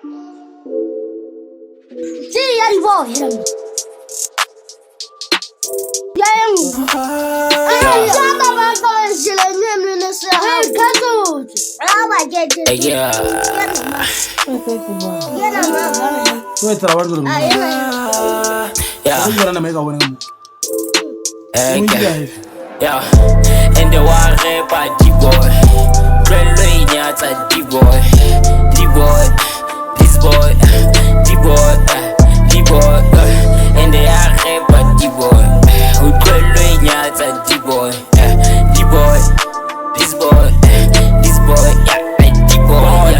Dii Boy hit him. And the war by Dii Boy. Dii Boy, Dii Boy, this boy, Dii Boy, Dii Boy. And the war by Dii Boy. We Dii Boy, Dii Boy, this boy, Dii Boy.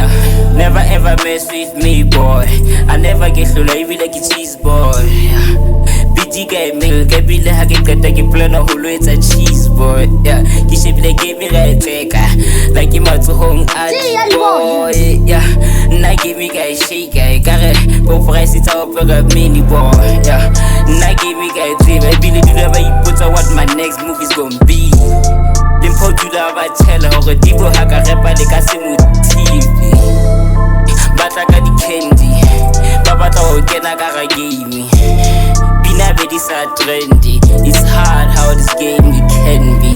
Never ever mess with me, boy. I never get through like a cheese boy. Get milk, every day I get plan a whole it's a cheese boy. Yeah, you should be give me like take like you might home boy. Yeah, now give me guys shake, I got it. Go price it up for a mini boy. Yeah, now give me guys team. I believe you never you put on what my next move is gonna be. Then put you down by tell her or a deep or hack a rapper like a simu TV. But I got the candy, Papa told get I got a game. It's trendy. It's hard how this game it can be.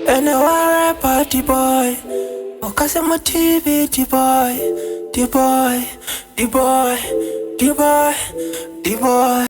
And I want rap Dii Boy. Cause I'm a TV Dii Boy, Dii Boy, Dii Boy, Dii Boy, Dii Boy.